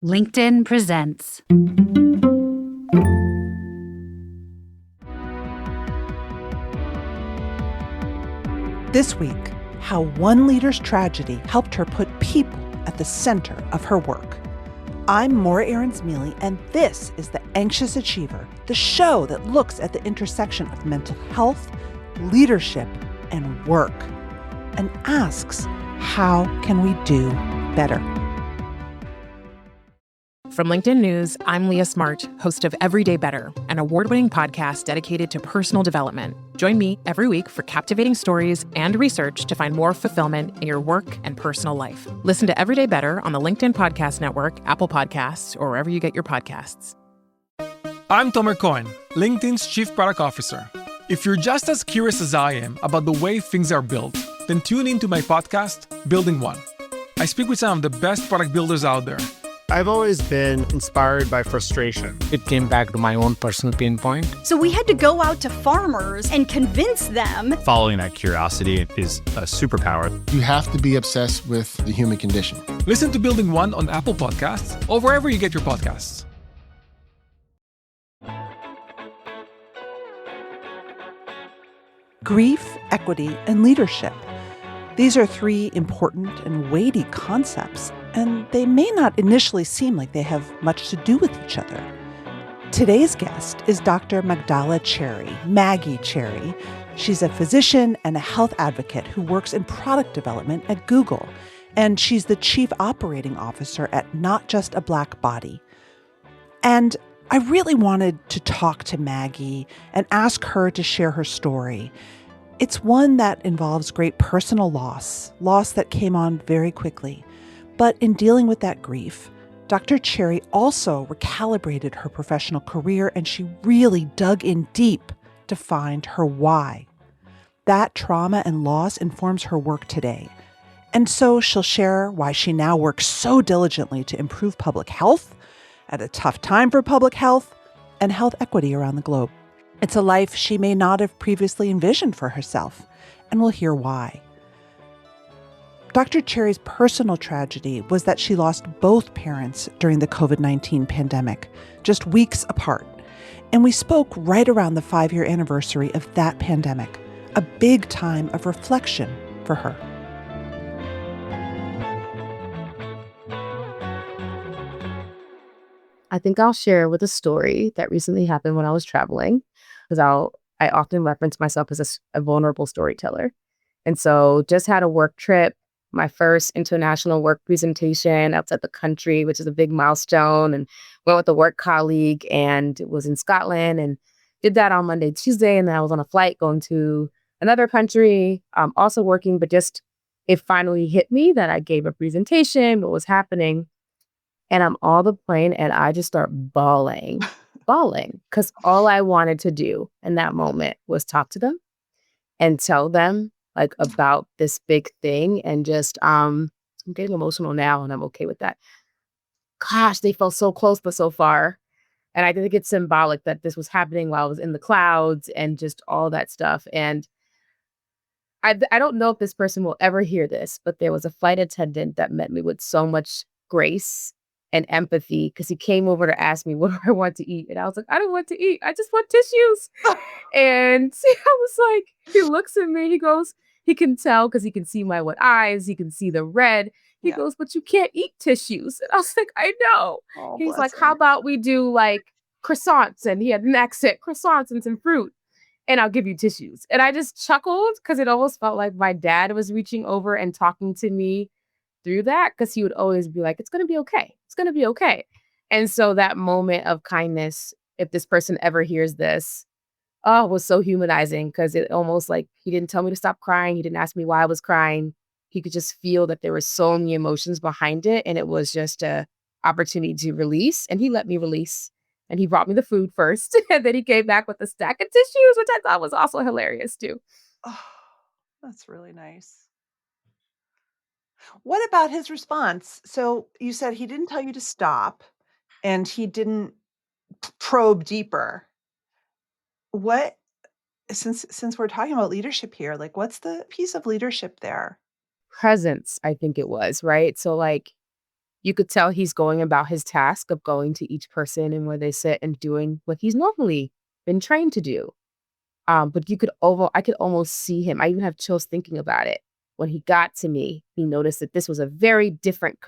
LinkedIn presents. This week, how one leader's tragedy helped her put people at the center of her work. I'm Maura Aarons-Mele, and this is The Anxious Achiever, the show that looks at the intersection of mental health, leadership, and work, and asks, how can we do better? From LinkedIn News, I'm Leah Smart, host of Everyday Better, an award-winning podcast dedicated to personal development. Join me every week for captivating stories and research to find more fulfillment in your work and personal life. Listen to Everyday Better on the LinkedIn Podcast Network, Apple Podcasts, or wherever you get your podcasts. I'm Tomer Cohen, LinkedIn's Chief Product Officer. If you're just as curious as I am about the way things are built, then tune into my podcast, Building One. I speak with some of the best product builders out there. I've always been inspired by frustration. It came back to my own personal pain point. So we had to go out to farmers and convince them. Following that curiosity is a superpower. You have to be obsessed with the human condition. Listen to Building One on Apple Podcasts or wherever you get your podcasts. Grief, equity, and leadership. These are three important and weighty concepts, and they may not initially seem like they have much to do with each other. Today's guest is Dr. Maggie Chery. She's a physician and a health advocate who works in product development at Google, and she's the chief operating officer at Not Just a Black Body. And I really wanted to talk to Maggie and ask her to share her story. It's one that involves great personal loss that came on very quickly. But in dealing with that grief, Dr. Chery also recalibrated her professional career, and she really dug in deep to find her why. That trauma and loss informs her work today. And so she'll share why she now works so diligently to improve public health at a tough time for public health and health equity around the globe. It's a life she may not have previously envisioned for herself, and we'll hear why. Dr. Chery's personal tragedy was that she lost both parents during the COVID-19 pandemic, just weeks apart. And we spoke right around the 5-year anniversary of that pandemic, a big time of reflection for her. I think I'll share with a story that recently happened when I was traveling, because I often reference myself as a vulnerable storyteller. And so just had a work trip, my first international work presentation outside the country, which is a big milestone, and went with a work colleague, and it was in Scotland, and did that on Monday, Tuesday. And then I was on a flight going to another country, also working, but just it finally hit me that I gave a presentation, what was happening. And I'm on the plane and I just start bawling, because all I wanted to do in that moment was talk to them and tell them like about this big thing. And just, I'm getting emotional now and I'm okay with that. Gosh, they felt so close, but so far. And I think it's symbolic that this was happening while I was in the clouds and just all that stuff. And I don't know if this person will ever hear this, but there was a flight attendant that met me with so much grace and empathy, because he came over to ask me, what do I want to eat? And I was like, I don't want to eat. I just want tissues. And I was like, he looks at me, he goes, he can tell because he can see my wet eyes. He can see the red. He goes, but you can't eat tissues. And I was like, I know. Oh, he's like, how about we do like croissants? And he had an accent, croissants and some fruit. And I'll give you tissues. And I just chuckled because it almost felt like my dad was reaching over and talking to me through that, because he would always be like, it's going to be okay. It's going to be okay. And so that moment of kindness, if this person ever hears this, was so humanizing, because it almost like he didn't tell me to stop crying. He didn't ask me why I was crying. He could just feel that there were so many emotions behind it. And it was just a opportunity to release. And he let me release. And he brought me the food first. And then he came back with a stack of tissues, which I thought was also hilarious too. Oh, that's really nice. What about his response? So you said he didn't tell you to stop and he didn't probe deeper. What, since we're talking about leadership here, like what's the piece of leadership there? Presence, I think it was, right? So like You could tell he's going about his task of going to each person and where they sit and doing what he's normally been trained to do. But I could almost see him. I even have chills thinking about it. When he got to me, he noticed that this was a very different,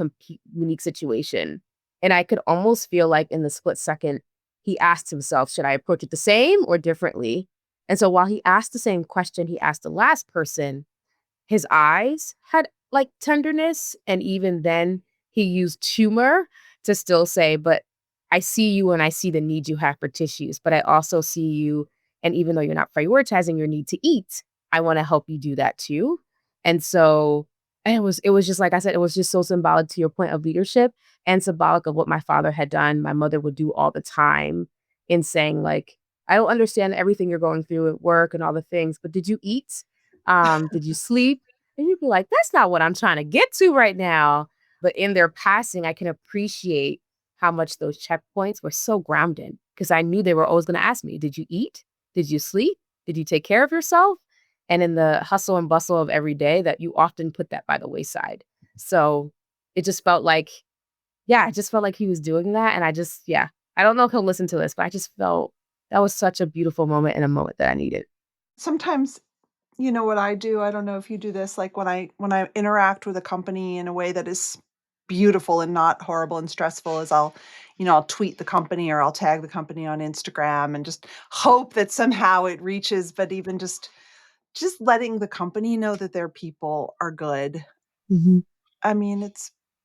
unique situation. And I could almost feel like in the split second, he asked himself, should I approach it the same or differently? And so while he asked the same question he asked the last person, his eyes had like tenderness. And even then, he used humor to still say, but I see you and I see the need you have for tissues, but I also see you. And even though you're not prioritizing your need to eat, I want to help you do that too. And so it was just like I said, it was just so symbolic to your point of leadership and symbolic of what my father had done. My mother would do all the time in saying like, I don't understand everything you're going through at work and all the things, but did you eat? Did you sleep? And you'd be like, that's not what I'm trying to get to right now. But in their passing, I can appreciate how much those checkpoints were so grounded because I knew they were always going to ask me, did you eat? Did you sleep? Did you take care of yourself? And in the hustle and bustle of every day that you often put that by the wayside. So it just felt like, I just felt like he was doing that. And I don't know if he'll listen to this, but I just felt that was such a beautiful moment and a moment that I needed. Sometimes, you know what I do? I don't know if you do this, like when I interact with a company in a way that is beautiful and not horrible and stressful, is I'll tweet the company or I'll tag the company on Instagram and just hope that somehow it reaches, but even just letting the company know that their people are good. Mm-hmm. I mean,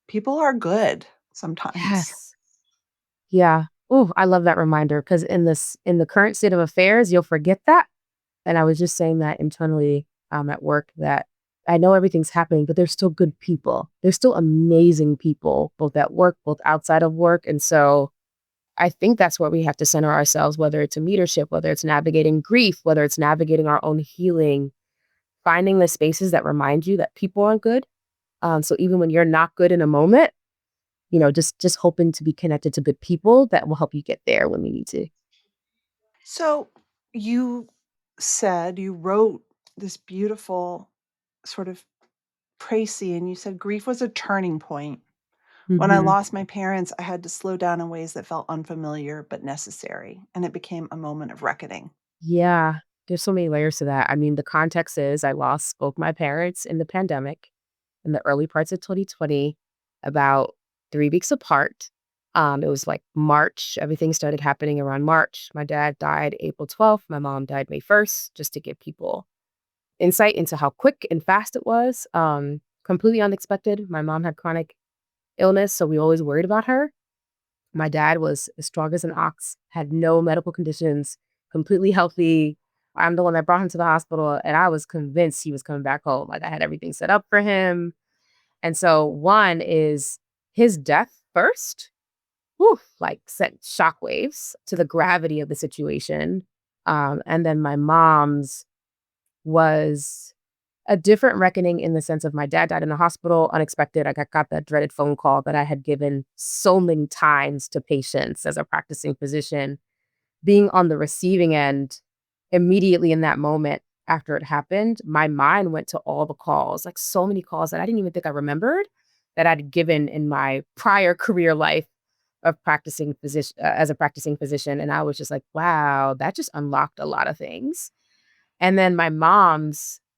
people are good sometimes. Yes. Yeah. Oh, I love that reminder because in the current state of affairs, you'll forget that. And I was just saying that internally at work that I know everything's happening, but there's still good people. There's still amazing people, both at work, both outside of work. And so I think that's where we have to center ourselves, whether it's in leadership, whether it's navigating grief, whether it's navigating our own healing, finding the spaces that remind you that people are good. So even when you're not good in a moment, just hoping to be connected to good people that will help you get there when we need to. So you said you wrote this beautiful sort of précis, and you said grief was a turning point. When I Mm-hmm. lost my parents, I had to slow down in ways that felt unfamiliar but necessary, and it became a moment of reckoning. Yeah, there's so many layers to that. I mean, the context is I lost both my parents in the pandemic in the early parts of 2020, about 3 weeks apart. It was like March. Everything started happening around March. My dad died April 12th. My mom died May 1st, just to give people insight into how quick and fast it was. Completely unexpected. My mom had chronic illness, so we always worried about her. My dad was as strong as an ox, had no medical conditions, completely healthy. I'm the one that brought him to the hospital, and I was convinced he was coming back home. Like I had everything set up for him. And so one is his death first, like sent shockwaves to the gravity of the situation. And then my mom's was a different reckoning in the sense of my dad died in the hospital, unexpected. I got that dreaded phone call that I had given so many times to patients as a practicing physician. Being on the receiving end immediately in that moment after it happened, my mind went to all the calls, like so many calls that I didn't even think I remembered that I'd given in my prior career life of practicing physician as a practicing physician. And I was just like, wow, that just unlocked a lot of things. And then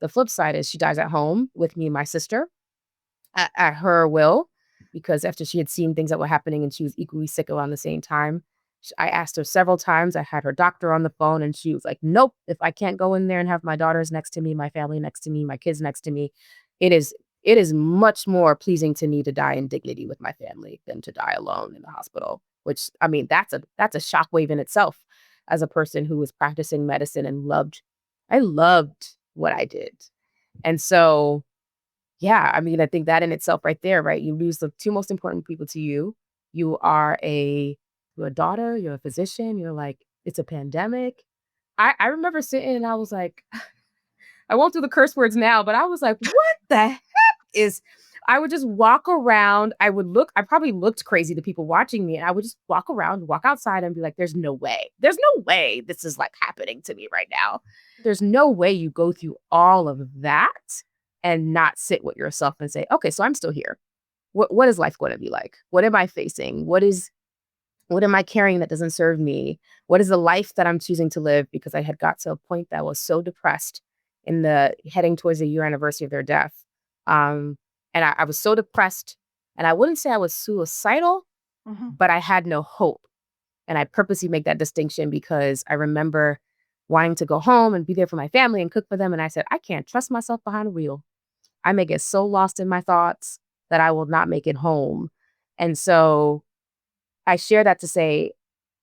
the flip side is she dies at home with me and my sister at her will, because after she had seen things that were happening and she was equally sick around the same time, I asked her several times. I had her doctor on the phone and she was like, nope, if I can't go in there and have my daughters next to me, my family next to me, my kids next to me, it is much more pleasing to me to die in dignity with my family than to die alone in the hospital, which, I mean, that's a shockwave in itself as a person who was practicing medicine and I loved what I did. And so, yeah, I mean, I think that in itself right there, right? You lose the two most important people to you. You're a daughter, you're a physician, you're like, it's a pandemic. I remember sitting and I was like, I won't do the curse words now, but I was like, what the heck is, I would just walk around. I probably looked crazy to people watching me. And I would just walk around, walk outside and be like, there's no way this is like happening to me right now. There's no way you go through all of that and not sit with yourself and say, okay, so I'm still here. what is life going to be like? What am I facing? What am I carrying that doesn't serve me? What is the life that I'm choosing to live? Because I had got to a point that I was so depressed in the heading towards the year anniversary of their death. Um, and I was so depressed, and I wouldn't say I was suicidal, but I had no hope. And I purposely make that distinction because I remember wanting to go home and be there for my family and cook for them. And I said, I can't trust myself behind a wheel. I may get so lost in my thoughts that I will not make it home. And so I share that to say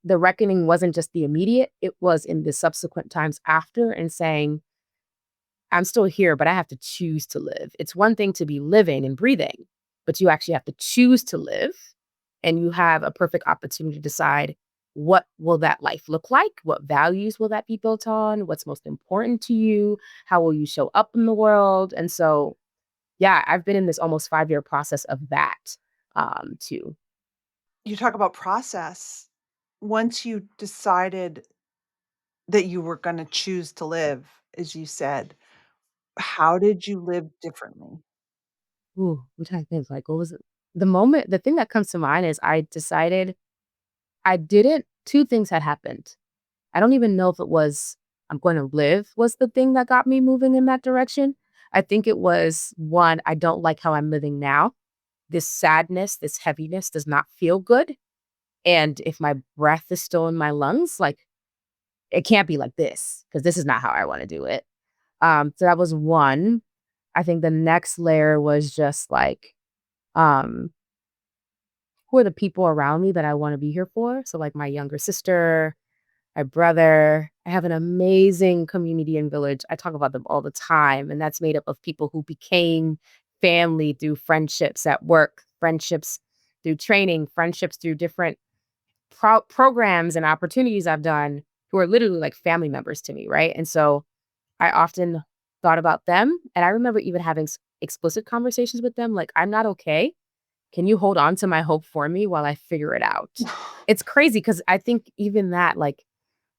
the reckoning wasn't just the immediate, it was in the subsequent times after, and saying, I'm still here, but I have to choose to live. It's one thing to be living and breathing, but you actually have to choose to live. And you have a perfect opportunity to decide, what will that life look like? What values will that be built on? What's most important to you? How will you show up in the world? And so, yeah, I've been in this almost 5-year process of that too. You talk about process. Once you decided that you were going to choose to live, as you said, how did you live differently? Ooh, I'm trying to think, like, what was it? The thing that comes to mind is I decided I didn't, two things had happened. I don't even know if it was I'm going to live was the thing that got me moving in that direction. I think it was one, I don't like how I'm living now. This sadness, this heaviness does not feel good. And if my breath is still in my lungs, like it can't be like this because this is not how I want to do it. So that was one. I think the next layer was just like, um, who are the people around me that I want to be here for? So like my younger sister, my brother. I have an amazing community and village. I talk about them all the time. And that's made up of people who became family through friendships at work, friendships through training, friendships through different programs and opportunities I've done, who are literally like family members to me. Right. And so I often thought about them. And I remember even having explicit conversations with them like, I'm not okay. Can you hold on to my hope for me while I figure it out? It's crazy because I think even that, like,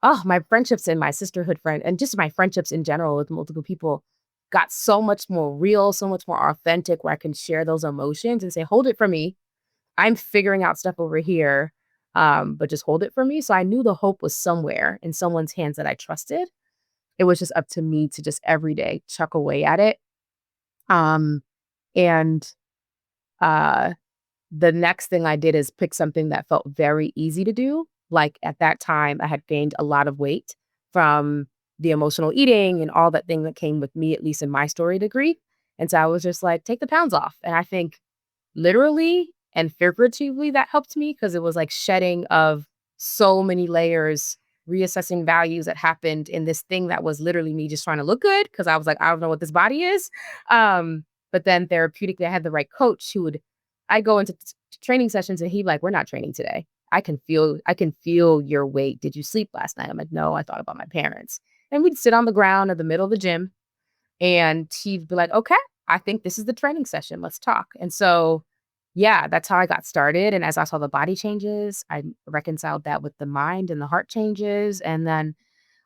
oh, my friendships and my sisterhood friend and just my friendships in general with multiple people got so much more real, so much more authentic where I can share those emotions and say, hold it for me. I'm figuring out stuff over here, but just hold it for me. So I knew the hope was somewhere in someone's hands that I trusted. It was just up to me to just every day chuck away at it. Um, and uh, the next thing I did is pick something that felt very easy to do. Like at that time, I had gained a lot of weight from the emotional eating and all that thing that came with me, at least in my story degree. And so I was just like, take the pounds off. And I think literally and figuratively that helped me because it was like shedding of so many layers, reassessing values that happened in this thing that was literally me just trying to look good because I was like, I don't know what this body is. But then therapeutically, I had the right coach who would, I go into training sessions and he like, we're not training today. I can feel your weight. Did you sleep last night? I'm like, no, I thought about my parents. And we'd sit on the ground in the middle of the gym and he'd be like, okay, I think this is the training session. Let's talk. And so, yeah, that's how I got started. And as I saw the body changes, I reconciled that with the mind and the heart changes. And then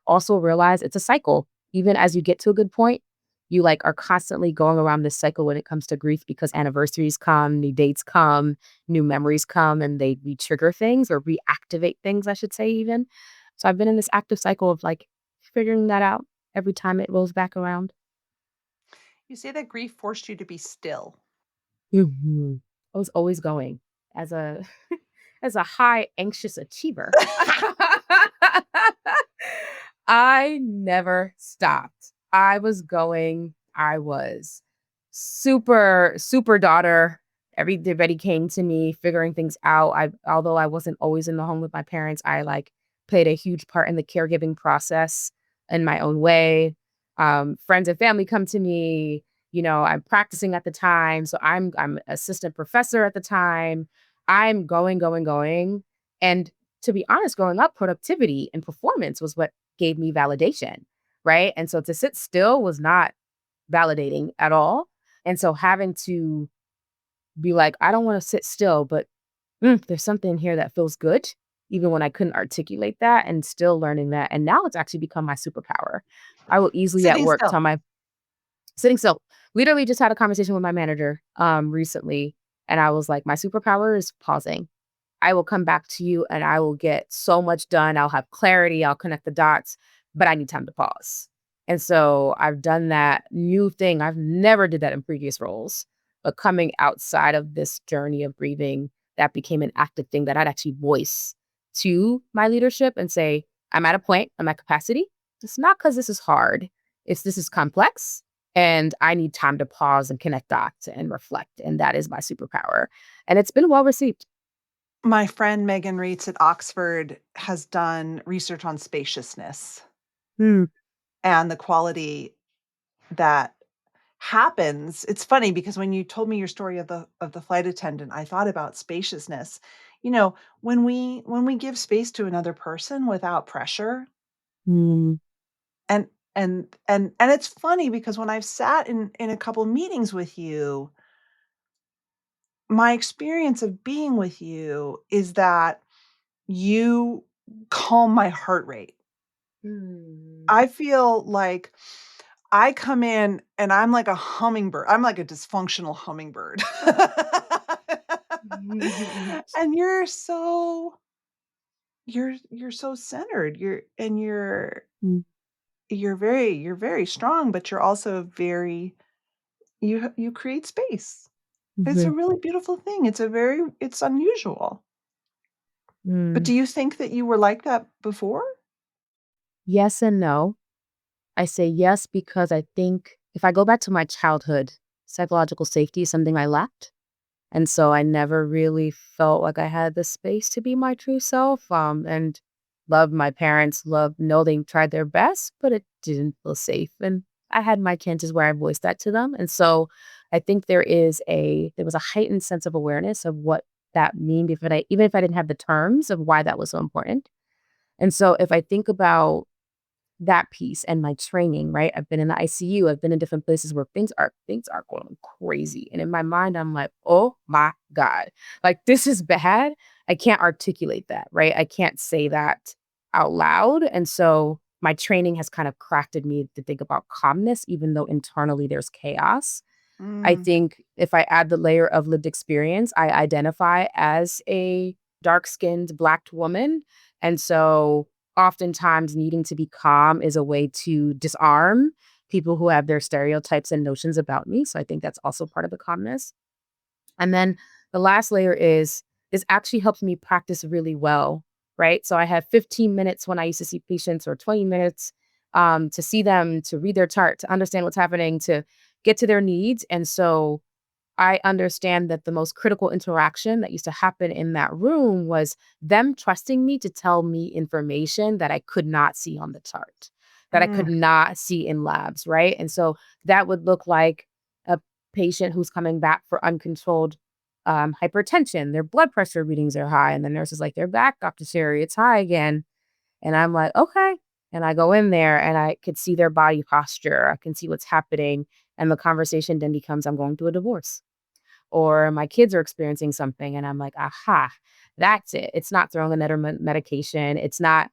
also realized it's a cycle. Even as you get to a good point, you like are constantly going around this cycle when it comes to grief because anniversaries come, new dates come, new memories come, and they re-trigger things or reactivate things, I should say, even. So I've been in this active cycle of like figuring that out every time it rolls back around. You say that grief forced you to be still. Mhm. I was always going as a as a high anxious achiever. I never stopped. I was going. I was super, super daughter. Everybody came to me figuring things out. Although I wasn't always in the home with my parents, I like played a huge part in the caregiving process in my own way. Friends and family come to me. You know, I'm practicing at the time, so I'm assistant professor at the time. I'm going, going, going, and to be honest, growing up, productivity and performance was what gave me validation, right? And so to sit still was not validating at all. And so having to be like, I don't want to sit still, but there's something here that feels good, even when I couldn't articulate that and still learning that. And now it's actually become my superpower. I will easily at Sitting work still. tell my sitting still. Literally just had a conversation with my manager recently. And I was like, my superpower is pausing. I will come back to you and I will get so much done. I'll have clarity. I'll connect the dots, but I need time to pause. And so I've done that new thing. I've never did that in previous roles, but coming outside of this journey of grieving, that became an active thing that I'd actually voice to my leadership and say, I'm at a point, I'm at capacity. It's not because this is hard. This is complex and I need time to pause and connect dots and reflect. And that is my superpower. And it's been well received. My friend Megan Reitz at Oxford has done research on spaciousness and the quality that happens. It's funny because when you told me your story of the flight attendant, I thought about spaciousness. You know, when we give space to another person without pressure, and it's funny because when I've sat in a couple meetings with you, my experience of being with you is that you calm my heart rate. I feel like I come in and I'm like a hummingbird. I'm like a dysfunctional hummingbird. And you're so centered. You're very strong, but you're also very you create space. It's a really beautiful thing. It's unusual. But do you think that you were like that before? Yes and no. I say yes because I think if I go back to my childhood, psychological safety is something I lacked. And so I never really felt like I had the space to be my true self. And loved my parents, know they tried their best, but it didn't feel safe. And I had my chances where I voiced that to them. And so I think there was a heightened sense of awareness of what that means, even if I didn't have the terms of why that was so important. And so if I think about that piece and my training, right? I've been in the ICU. I've been in different places where things are going crazy. And in my mind, I'm like, oh my God, like this is bad. I can't articulate that, right? I can't say that out loud. And so my training has kind of crafted me to think about calmness, even though internally there's chaos. I think if I add the layer of lived experience, I identify as a dark-skinned Black woman. And so oftentimes needing to be calm is a way to disarm people who have their stereotypes and notions about me. So I think that's also part of the calmness. And then the last layer is this actually helps me practice really well, right? So I have 15 minutes when I used to see patients or 20 minutes to see them, to read their chart, to understand what's happening, to get to their needs. And so I understand that the most critical interaction that used to happen in that room was them trusting me to tell me information that I could not see on the chart, that I could not see in labs, right? And so that would look like a patient who's coming back for uncontrolled hypertension. Their blood pressure readings are high. And the nurse is like, they're back, Dr. Chery, it's high again. And I'm like, okay. And I go in there and I could see their body posture. I can see what's happening. And the conversation then becomes, I'm going through a divorce. Or my kids are experiencing something and I'm like, aha, that's it. It's not throwing another medication. It's not,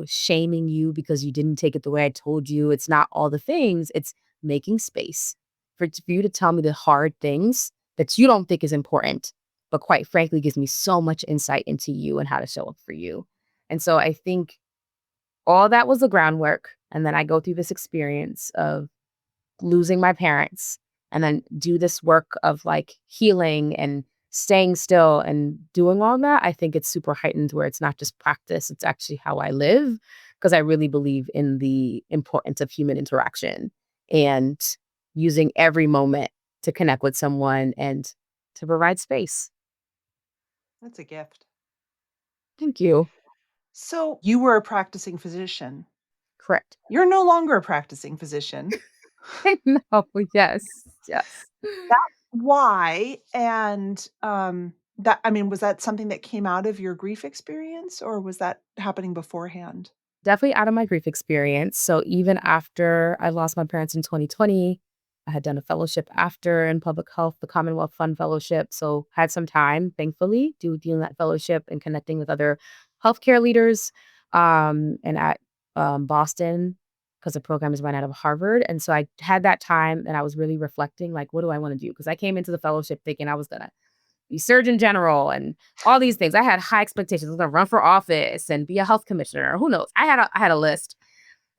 shaming you because you didn't take it the way I told you. It's not all the things. It's making space for you to tell me the hard things that you don't think is important, but quite frankly, gives me so much insight into you and how to show up for you. And so I think all that was the groundwork. And then I go through this experience of losing my parents and then do this work of like healing and staying still and doing all that. I think it's super heightened where it's not just practice, it's actually how I live, because I really believe in the importance of human interaction and using every moment to connect with someone and to provide space. That's a gift. Thank you. So you were a practicing physician. Correct. You're no longer a practicing physician. No, yes. That's why. And was that something that came out of your grief experience or was that happening beforehand? Definitely out of my grief experience. So even after I lost my parents in 2020, I had done a fellowship after in public health, the Commonwealth Fund Fellowship. So had some time, thankfully, doing that fellowship and connecting with other healthcare leaders and at Boston, because the program is run out of Harvard. And so I had that time and I was really reflecting, like, what do I want to do? Because I came into the fellowship thinking I was going to be Surgeon General and all these things. I had high expectations. I was going to run for office and be a health commissioner. Who knows? I had a list.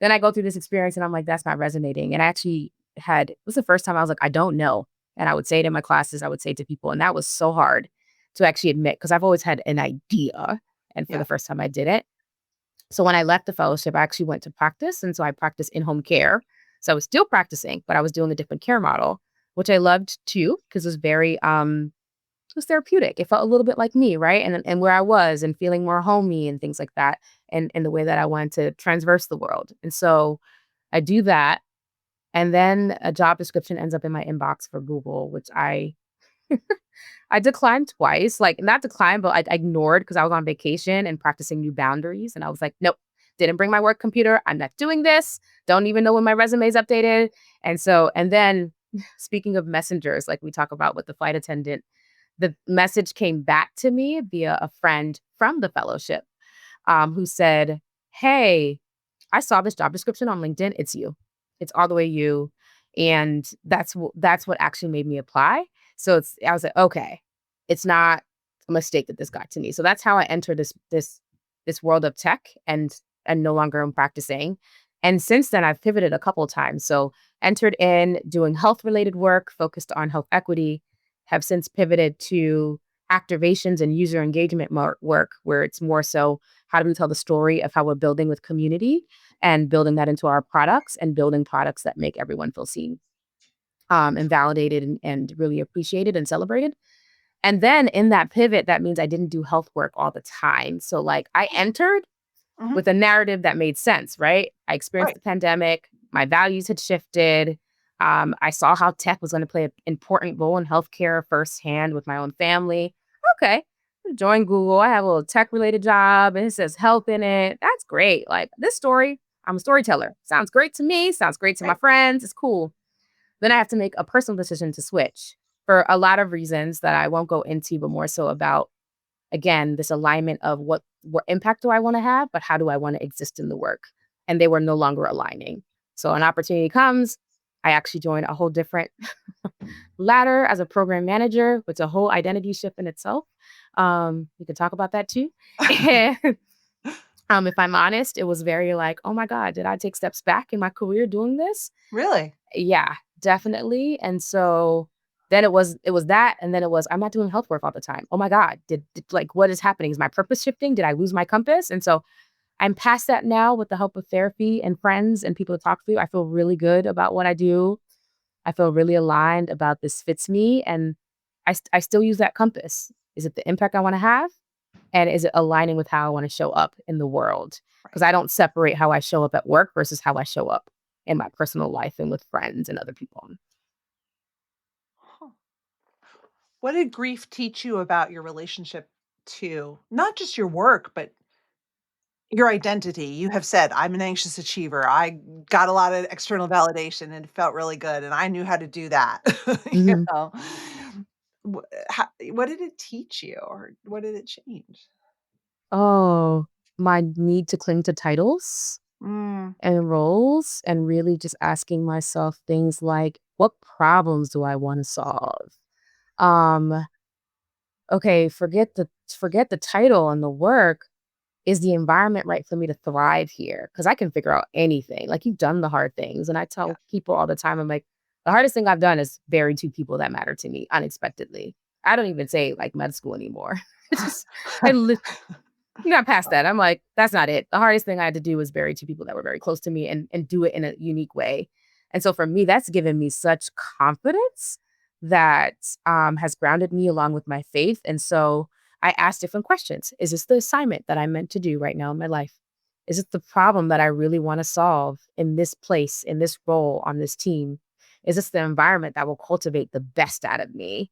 Then I go through this experience and I'm like, that's not resonating. And I actually it was the first time I was like, I don't know. And I would say it in my classes, I would say it to people. And that was so hard to actually admit because I've always had an idea. And for the first time I did it. So when I left the fellowship, I actually went to practice. And so I practiced in-home care. So I was still practicing, but I was doing a different care model, which I loved too, because it was very, it was therapeutic. It felt a little bit like me, right? And where I was and feeling more homey and things like that. And the way that I wanted to transverse the world. And so I do that. And then a job description ends up in my inbox for Google, which I declined twice. Like, not declined, but I ignored because I was on vacation and practicing new boundaries. And I was like, nope, didn't bring my work computer. I'm not doing this. Don't even know when my resume is updated. And then speaking of messengers, like we talk about with the flight attendant, the message came back to me via a friend from the fellowship who said, hey, I saw this job description on LinkedIn. It's you. It's all the way you. And that's what actually made me apply. So I was like, okay, it's not a mistake that this got to me. So that's how I entered this world of tech and no longer am practicing. And since then, I've pivoted a couple of times. So entered in doing health related work, focused on health equity, have since pivoted to activations and user engagement work, where it's more so how do we tell the story of how we're building with community and building that into our products and building products that make everyone feel seen and validated and really appreciated and celebrated. And then in that pivot, that means I didn't do health work all the time. So like I entered with a narrative that made sense, right? I experienced the pandemic. My values had shifted. I saw how tech was going to play an important role in healthcare firsthand with my own family. Okay, join Google. I have a little tech-related job, and it says health in it. That's great. Like this story, I'm a storyteller. Sounds great to me. Sounds great to my friends. It's cool. Then I have to make a personal decision to switch for a lot of reasons that I won't go into, but more so about, again, this alignment of what impact do I want to have, but how do I want to exist in the work? And they were no longer aligning. So an opportunity comes. I actually joined a whole different ladder as a program manager, which is a whole identity shift in itself. We could talk about that too. If I'm honest, it was very like, oh my God, did I take steps back in my career doing this? Really? Yeah, definitely. And so then it was that. And then it was, I'm not doing health work all the time. Oh my God, did like, what is happening? Is my purpose shifting? Did I lose my compass? And so I'm past that now with the help of therapy and friends and people to talk to. I feel really good about what I do. I feel really aligned about this fits me. And I still use that compass. Is it the impact I want to have? And is it aligning with how I want to show up in the world? Because I don't separate how I show up at work versus how I show up in my personal life and with friends and other people. What did grief teach you about your relationship to not just your work, but your identity? You have said, I'm an anxious achiever. I got a lot of external validation and it felt really good. And I knew how to do that. You know, what did it teach you or what did it change? Oh, my need to cling to titles and roles and really just asking myself things like, what problems do I want to solve? Okay, forget the title and the work. Is the environment right for me to thrive here? Because I can figure out anything. Like you've done the hard things. And I tell people all the time, I'm like, the hardest thing I've done is bury two people that matter to me unexpectedly. I don't even say like med school anymore. It's just, you got past that. I'm like, that's not it. The hardest thing I had to do was bury two people that were very close to me and do it in a unique way. And so for me, that's given me such confidence that has grounded me along with my faith. And so I ask different questions. Is this the assignment that I'm meant to do right now in my life? Is it the problem that I really want to solve in this place, in this role, on this team? Is this the environment that will cultivate the best out of me?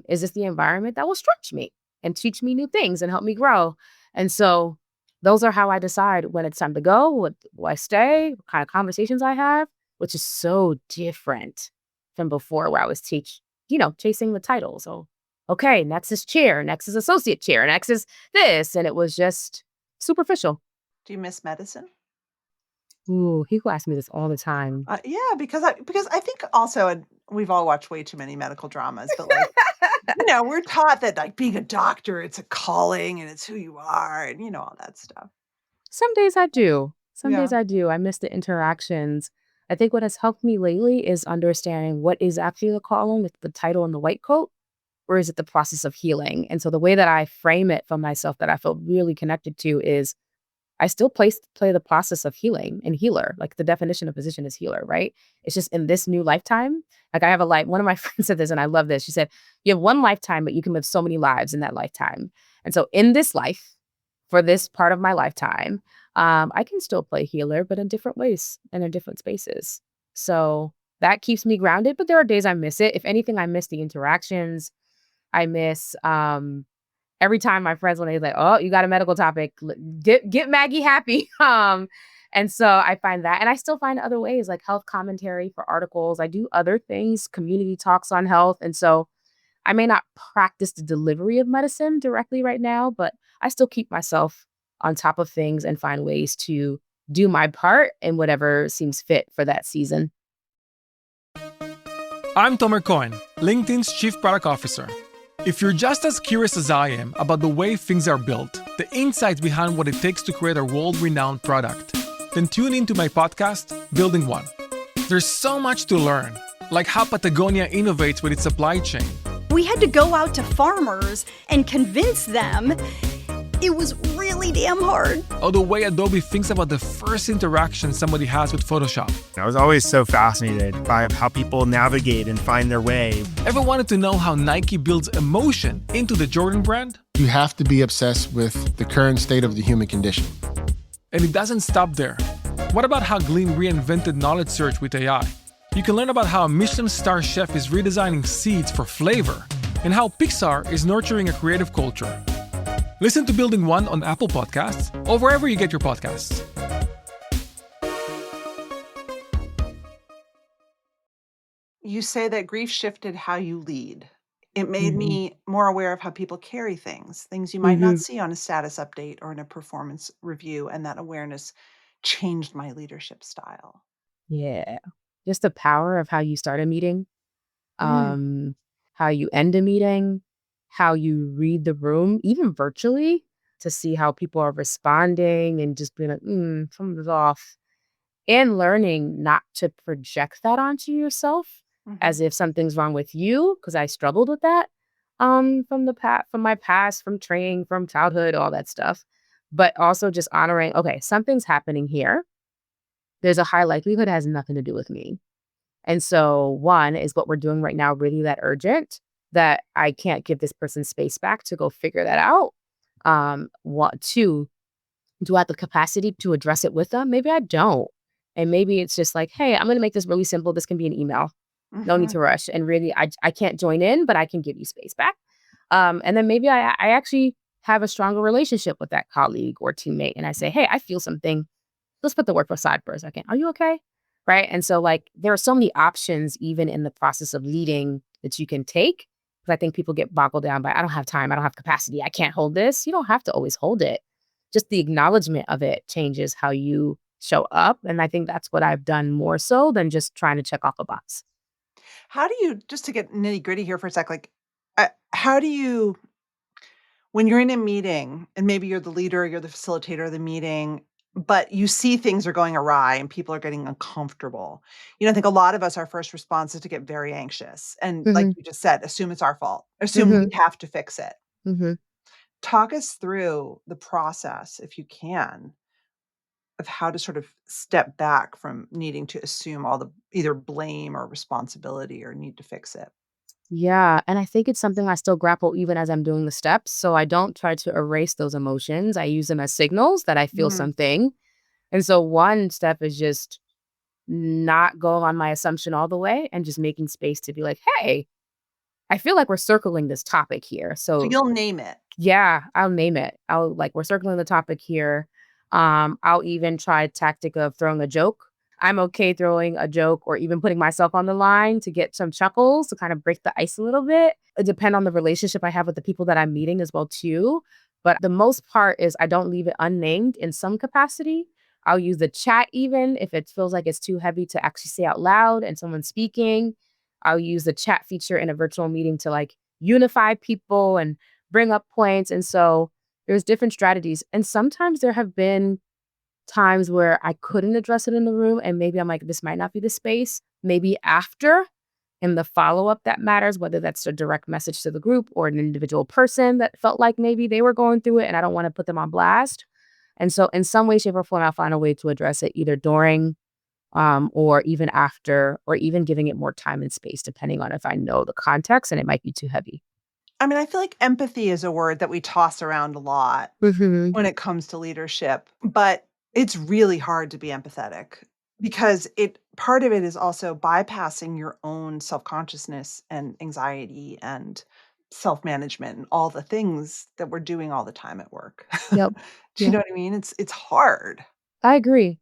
Is this the environment that will stretch me and teach me new things and help me grow? And so those are how I decide when it's time to go, will I stay, what kind of conversations I have, which is so different from before where I was chasing the title. So, okay, next is chair, next is associate chair, next is this. And it was just superficial. Do you miss medicine? Ooh, people ask me this all the time. Yeah, because I think also, and we've all watched way too many medical dramas, but like We're taught that like being a doctor, it's a calling and it's who you are and all that stuff. Some days I do. Some Yeah. days I do. I miss the interactions. I think what has helped me lately is understanding what is actually the calling, with the title and the white coat, or is it the process of healing? And so the way that I frame it for myself that I feel really connected to is I still play the process of healing and healer. Like the definition of physician is healer, right? It's just in this new lifetime. Like I have a life. One of my friends said this, and I love this. She said, "You have one lifetime, but you can live so many lives in that lifetime." And so in this life, for this part of my lifetime, I can still play healer, but in different ways and in different spaces. So that keeps me grounded. But there are days I miss it. If anything, I miss the interactions. I miss every time my friends, when they're like, "Oh, you got a medical topic, get Maggie happy." And so I find that, and I still find other ways like health commentary for articles. I do other things, community talks on health. And so I may not practice the delivery of medicine directly right now, but I still keep myself on top of things and find ways to do my part in whatever seems fit for that season. I'm Tomer Cohen, LinkedIn's Chief Product Officer. If you're just as curious as I am about the way things are built, the insights behind what it takes to create a world-renowned product, then tune into my podcast, Building One. There's so much to learn, like how Patagonia innovates with its supply chain. We had to go out to farmers and convince them. It was really damn hard. Or the way Adobe thinks about the first interaction somebody has with Photoshop. I was always so fascinated by how people navigate and find their way. Ever wanted to know how Nike builds emotion into the Jordan brand? You have to be obsessed with the current state of the human condition. And it doesn't stop there. What about how Glean reinvented knowledge search with AI? You can learn about how a Michelin star chef is redesigning seeds for flavor and how Pixar is nurturing a creative culture. Listen to Building One on Apple Podcasts or wherever you get your podcasts. You say that grief shifted how you lead. It made me more aware of how people carry things you might not see on a status update or in a performance review. And that awareness changed my leadership style. Yeah. Just the power of how you start a meeting, Mm. how you end a meeting, how you read the room, even virtually, to see how people are responding and just being like, something's off. And learning not to project that onto yourself as if something's wrong with you, because I struggled with that from my past, from training, from childhood, all that stuff. But also just honoring, okay, something's happening here. There's a high likelihood it has nothing to do with me. And so one, is what we're doing right now really that urgent that I can't give this person space back to go figure that out? Two, do I have the capacity to address it with them? Maybe I don't. And maybe it's just like, hey, I'm going to make this really simple. This can be an email. No need to rush. And really, I can't join in, but I can give you space back. And then maybe I actually have a stronger relationship with that colleague or teammate. And I say, hey, I feel something. Let's put the work aside for a second. Are you okay? Right. And so like there are so many options even in the process of leading that you can take. Because I think people get boggled down by, I don't have time. I don't have capacity. I can't hold this. You don't have to always hold it. Just the acknowledgement of it changes how you show up. And I think that's what I've done more so than just trying to check off a box. How do you, just to get nitty gritty here for a sec, like, how do you, when you're in a meeting and maybe you're the leader, you're the facilitator of the meeting, but you see things are going awry and people are getting uncomfortable. I think a lot of us, our first response is to get very anxious. And like you just said, assume it's our fault, assume we have to fix it. Talk us through the process, if you can, of how to sort of step back from needing to assume all the either blame or responsibility or need to fix it. Yeah. And I think it's something I still grapple even as I'm doing the steps. So I don't try to erase those emotions. I use them as signals that I feel something. And so one step is just not go on my assumption all the way and just making space to be like, hey, I feel like we're circling this topic here. So you'll name it. Yeah, I'll name it. We're circling the topic here. I'll even try a tactic of throwing a joke. I'm okay throwing a joke or even putting myself on the line to get some chuckles to kind of break the ice a little bit. It depends on the relationship I have with the people that I'm meeting as well too. But the most part is I don't leave it unnamed in some capacity. I'll use the chat even if it feels like it's too heavy to actually say out loud and someone's speaking. I'll use the chat feature in a virtual meeting to like unify people and bring up points. And so there's different strategies. And sometimes there have been times where I couldn't address it in the room. And maybe I'm like, this might not be the space. Maybe after in the follow-up that matters, whether that's a direct message to the group or an individual person that felt like maybe they were going through it and I don't want to put them on blast. And so in some way, shape, or form, I'll find a way to address it either during or even after, or even giving it more time and space, depending on if I know the context and it might be too heavy. I mean, I feel like empathy is a word that we toss around a lot when it comes to leadership, but it's really hard to be empathetic because part of it is also bypassing your own self-consciousness and anxiety and self-management and all the things that we're doing all the time at work. Yep. Do you know what I mean? It's hard. I agree.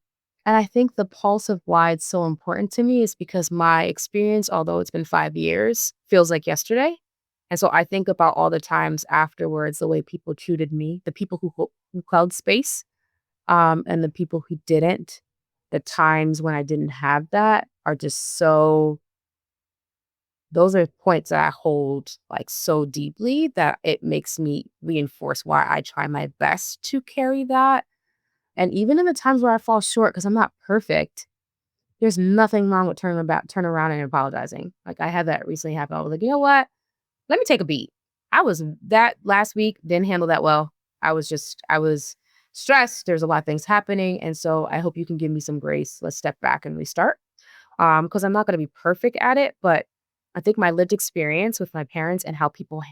And I think the pulse of why it's so important to me is because my experience, although it's been 5 years, feels like yesterday. And so I think about all the times afterwards, the way people treated me, the people who held space, and the people who didn't. The times when I didn't have that are just so, those are points that I hold like so deeply that it makes me reinforce why I try my best to carry that. And even in the times where I fall short, because I'm not perfect, there's nothing wrong with turn around and apologizing. Like I had that recently happen. I was like, you know what? Let me take a beat. I was that last week, didn't handle that well. I was stressed. There's a lot of things happening. And so I hope you can give me some grace. Let's step back and restart. Because I'm not going to be perfect at it, but I think my lived experience with my parents and how people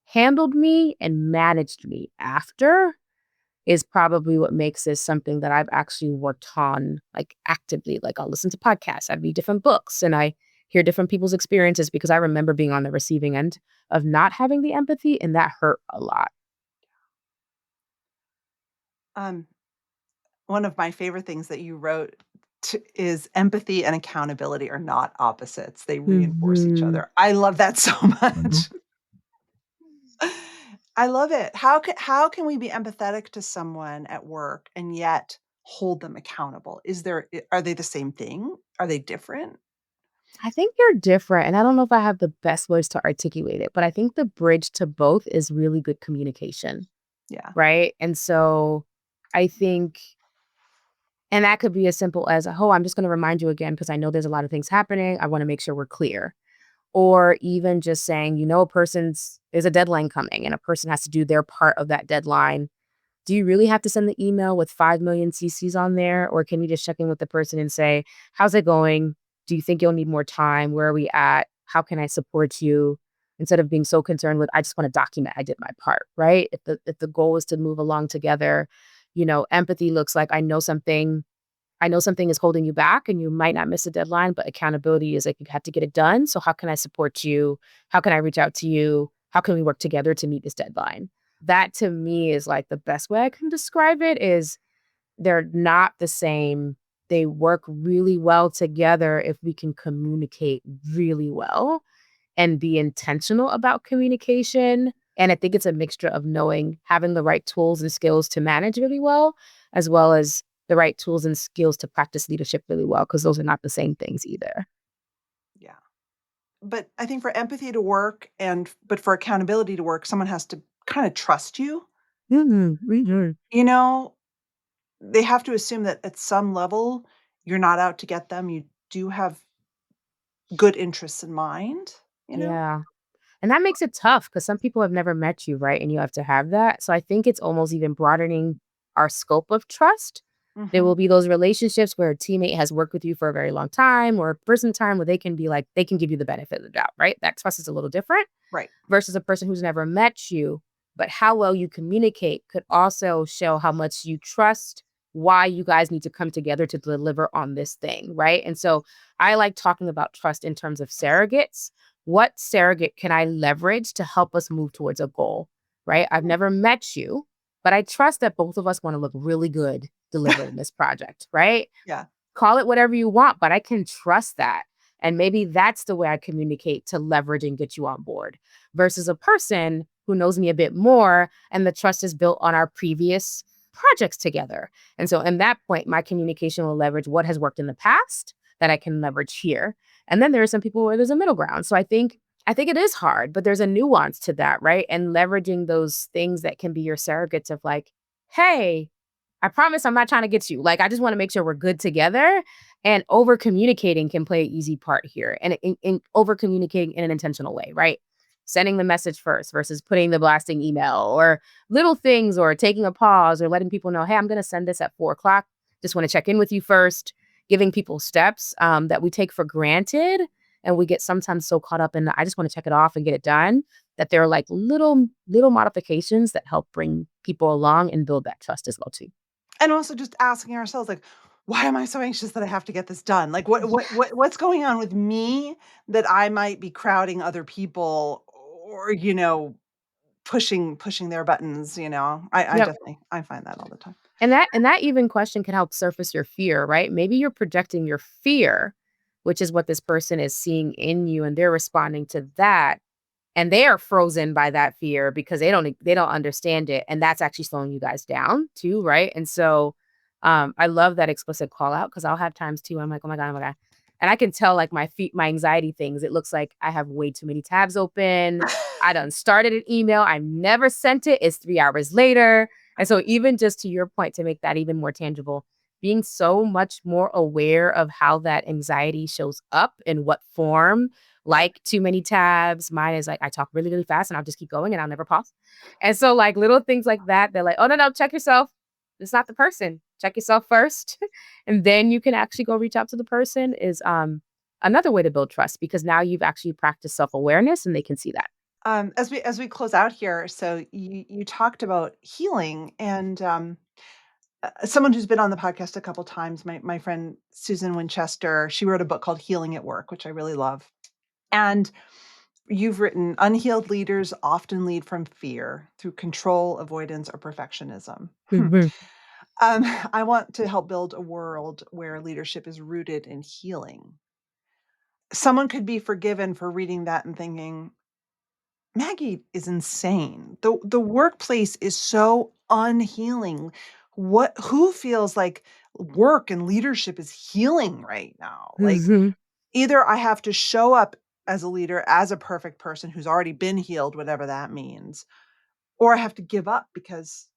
handled me and managed me after is probably what makes this something that I've actually worked on like actively. Like I'll listen to podcasts, I read different books, and I hear different people's experiences because I remember being on the receiving end of not having the empathy, and that hurt a lot. One of my favorite things that you wrote is empathy and accountability are not opposites. They reinforce each other. I love that so much. I love it. How can we be empathetic to someone at work and yet hold them accountable? Are they the same thing? Are they different? I think you're different, and I don't know if I have the best words to articulate it, but I think the bridge to both is really good communication. Yeah. Right? And so I think, and that could be as simple as, oh, I'm just going to remind you again because I know there's a lot of things happening. I want to make sure we're clear. Or even just saying, there's a deadline coming and a person has to do their part of that deadline. Do you really have to send the email with 5 million CCs on there? Or can you just check in with the person and say, how's it going? Do you think you'll need more time? Where are we at? How can I support you? Instead of being so concerned with, I just want to document I did my part, right? If the goal is to move along together, empathy looks like I know something is holding you back and you might not miss a deadline, but accountability is like you have to get it done. So how can I support you? How can I reach out to you? How can we work together to meet this deadline? That to me is like the best way I can describe it is they're not the same. They work really well together if we can communicate really well and be intentional about communication. And I think it's a mixture of having the right tools and skills to manage really well as the right tools and skills to practice leadership really well, because those are not the same things either. Yeah. But I think for empathy to work but for accountability to work, someone has to kind of trust you. They have to assume that at some level you're not out to get them. You do have good interests in mind, Yeah. And that makes it tough because some people have never met you, right? And you have to have that. So I think it's almost even broadening our scope of trust. There will be those relationships where a teammate has worked with you for a very long time or a person time where they can be like, they can give you the benefit of the doubt, right? That trust is a little different. Right. Versus a person who's never met you, but how well you communicate could also show how much you trust, why you guys need to come together to deliver on this thing, right? And so I like talking about trust in terms of surrogates. What surrogate can I leverage to help us move towards a goal, right? I've never met you, but I trust that both of us want to look really good delivering this project, right? Yeah. Call it whatever you want, but I can trust that. And maybe that's the way I communicate to leverage and get you on board versus a person who knows me a bit more and the trust is built on our previous projects together. And so in that point, my communication will leverage what has worked in the past that I can leverage here. And then there are some people where there's a middle ground. So I think I think it is hard, but there's a nuance to that, right? And leveraging those things that can be your surrogates of like, hey, I promise I'm not trying to get you. Like, I just want to make sure we're good together. And over communicating can play an easy part here. And in over communicating in an intentional way, right? Sending the message first versus putting the blasting email or little things or taking a pause or letting people know, hey, I'm going to send this at 4 o'clock. Just want to check in with you first, giving people steps that we take for granted. And we get sometimes so caught up in I just want to check it off and get it done that there are like little modifications that help bring people along and build that trust as well too. And also just asking ourselves, like, why am I so anxious that I have to get this done? Like, what's going on with me that I might be crowding other people or, pushing their buttons, I Yep. definitely, I find that all the time. And that even question can help surface your fear, right? Maybe you're projecting your fear, which is what this person is seeing in you, and they're responding to that. And they are frozen by that fear because they don't understand it. And that's actually slowing you guys down too, right? And so I love that explicit call out because I'll have times too. I'm like, oh my God, oh my God. And I can tell like my anxiety things. It looks like I have way too many tabs open. I done started an email. I've never sent it. It's 3 hours later. And so even just to your point, to make that even more tangible, being so much more aware of how that anxiety shows up in what form, like too many tabs. Mine is like, I talk really, really fast and I'll just keep going and I'll never pause. And so like little things like that, they're like, oh, no, check yourself. It's not the person. Check yourself first. And then you can actually go reach out to the person is another way to build trust because now you've actually practiced self-awareness and they can see that. As we close out here, so you talked about healing and someone who's been on the podcast a couple times, my friend Susan Winchester, she wrote a book called Healing at Work, which I really love. And you've written, unhealed leaders often lead from fear through control, avoidance, or perfectionism. I want to help build a world where leadership is rooted in healing. Someone could be forgiven for reading that and thinking, Maggie is insane. The workplace is so unhealing. Who feels like work and leadership is healing right now? Like either I have to show up as a leader, as a perfect person who's already been healed, whatever that means, or I have to give up because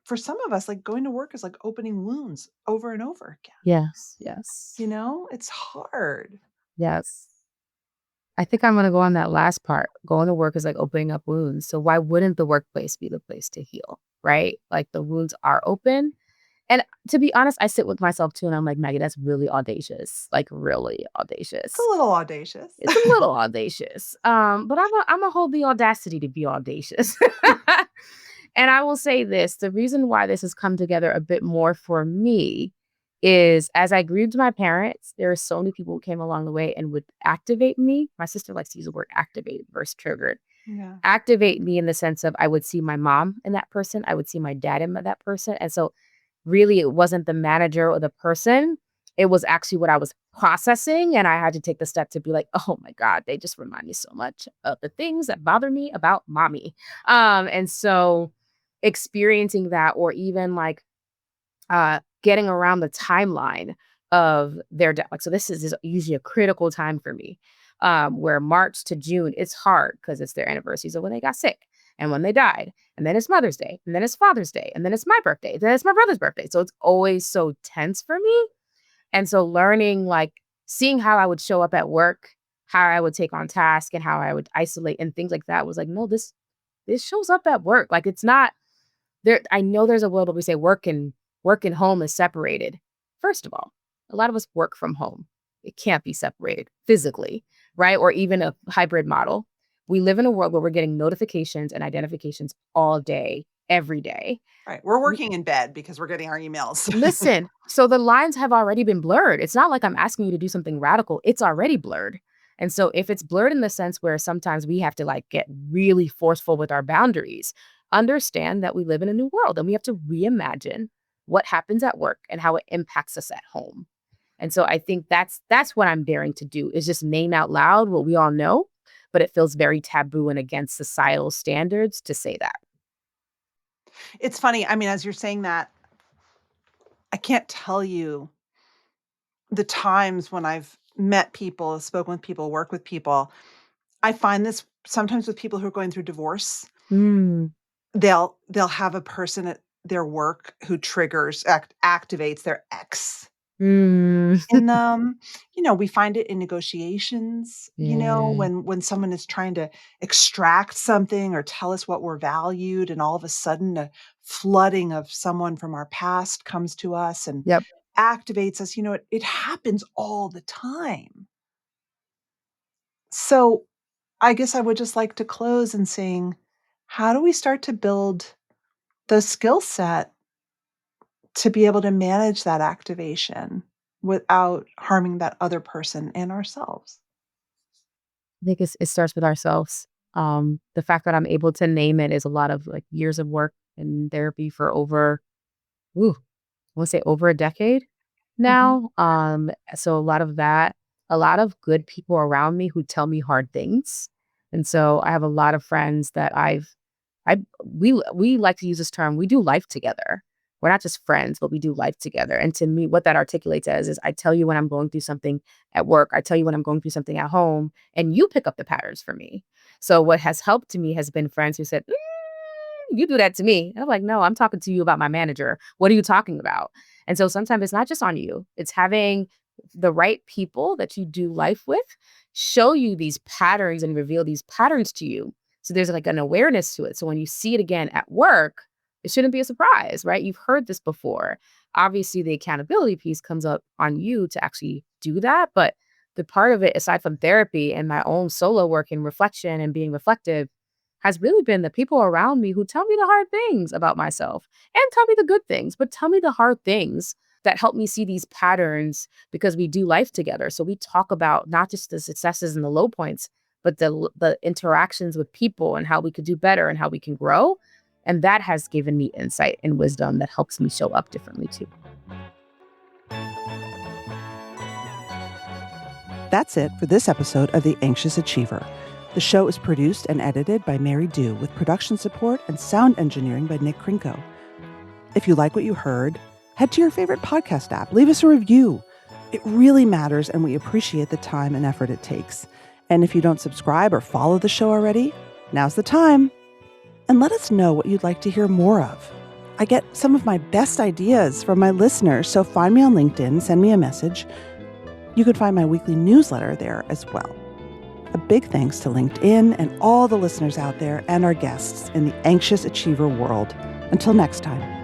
for some of us, like going to work is like opening wounds over and over again. Yes. It's hard. Yes. I think I'm going to go on that last part. Going to work is like opening up wounds. So why wouldn't the workplace be the place to heal, right? Like the wounds are open. And to be honest, I sit with myself too and I'm like, Maggie, that's really audacious. Like really audacious. It's a little audacious. It's a little audacious. But I'm gonna hold the audacity to be audacious. And I will say this, the reason why this has come together a bit more for me is as I grieved my parents, there are so many people who came along the way and would activate me. My sister likes to use the word activated versus triggered. Yeah. Activate me in the sense of I would see my mom in that person. I would see my dad in that person. And so really it wasn't the manager or the person. It was actually what I was processing. And I had to take the step to be like, oh my God, they just remind me so much of the things that bother me about mommy. And so experiencing that or even like getting around the timeline of their death. Like, so this is usually a critical time for me where March to June, it's hard because it's their anniversaries of when they got sick and when they died. And then it's Mother's Day and then it's Father's Day and then it's my birthday. Then it's my brother's birthday. So it's always so tense for me. And so learning, like seeing how I would show up at work, how I would take on task and how I would isolate and things like that was like, no, this shows up at work. Like it's not there. I know there's a world where we say work and home is separated. First of all, a lot of us work from home. It can't be separated physically, right? Or even a hybrid model. We live in a world where we're getting notifications and identifications all day, every day. Right. We're working in bed because we're getting our emails. Listen, so the lines have already been blurred. It's not like I'm asking you to do something radical. It's already blurred. And so if it's blurred in the sense where sometimes we have to like get really forceful with our boundaries, understand that we live in a new world and we have to reimagine what happens at work and how it impacts us at home. And so I think that's what I'm daring to do is just name out loud what we all know, but it feels very taboo and against societal standards to say that. It's funny. I mean, as you're saying that, I can't tell you the times when I've met people, spoken with people, worked with people, I find this sometimes with people who are going through divorce. Mm. They'll have a person at their work who activates their ex Mm. in them. We find it in negotiations, Yeah. when someone is trying to extract something or tell us what we're valued, and all of a sudden a flooding of someone from our past comes to us and Yep. activates us. It happens all the time. So I guess I would just like to close in saying, how do we start to build the skill set to be able to manage that activation without harming that other person and ourselves? I think it starts with ourselves. The fact that I'm able to name it is a lot of like years of work in therapy for over, ooh, I want to say over a decade Mhm. now. So a lot of that, a lot of good people around me who tell me hard things. And so I have a lot of friends that we like to use this term. We do life together. We're not just friends, but we do life together. And to me, what that articulates as is I tell you when I'm going through something at work, I tell you when I'm going through something at home, and you pick up the patterns for me. So what has helped to me has been friends who said, you do that to me. And I'm like, no, I'm talking to you about my manager. What are you talking about? And so sometimes it's not just on you. It's having the right people that you do life with show you these patterns and reveal these patterns to you. So there's like an awareness to it. So when you see it again at work, it shouldn't be a surprise, right? You've heard this before. Obviously, the accountability piece comes up on you to actually do that. But the part of it, aside from therapy and my own solo work and reflection and being reflective, has really been the people around me who tell me the hard things about myself and tell me the good things, but tell me the hard things that help me see these patterns because we do life together. So we talk about not just the successes and the low points, but the interactions with people and how we could do better and how we can grow. And that has given me insight and wisdom that helps me show up differently too. That's it for this episode of The Anxious Achiever. The show is produced and edited by Mary Dew with production support and sound engineering by Nick Krinko. If you like what you heard, head to your favorite podcast app. Leave us a review. It really matters, and we appreciate the time and effort it takes. And if you don't subscribe or follow the show already, now's the time. And let us know what you'd like to hear more of. I get some of my best ideas from my listeners, so find me on LinkedIn, send me a message. You can find my weekly newsletter there as well. A big thanks to LinkedIn and all the listeners out there and our guests in the Anxious Achiever world. Until next time.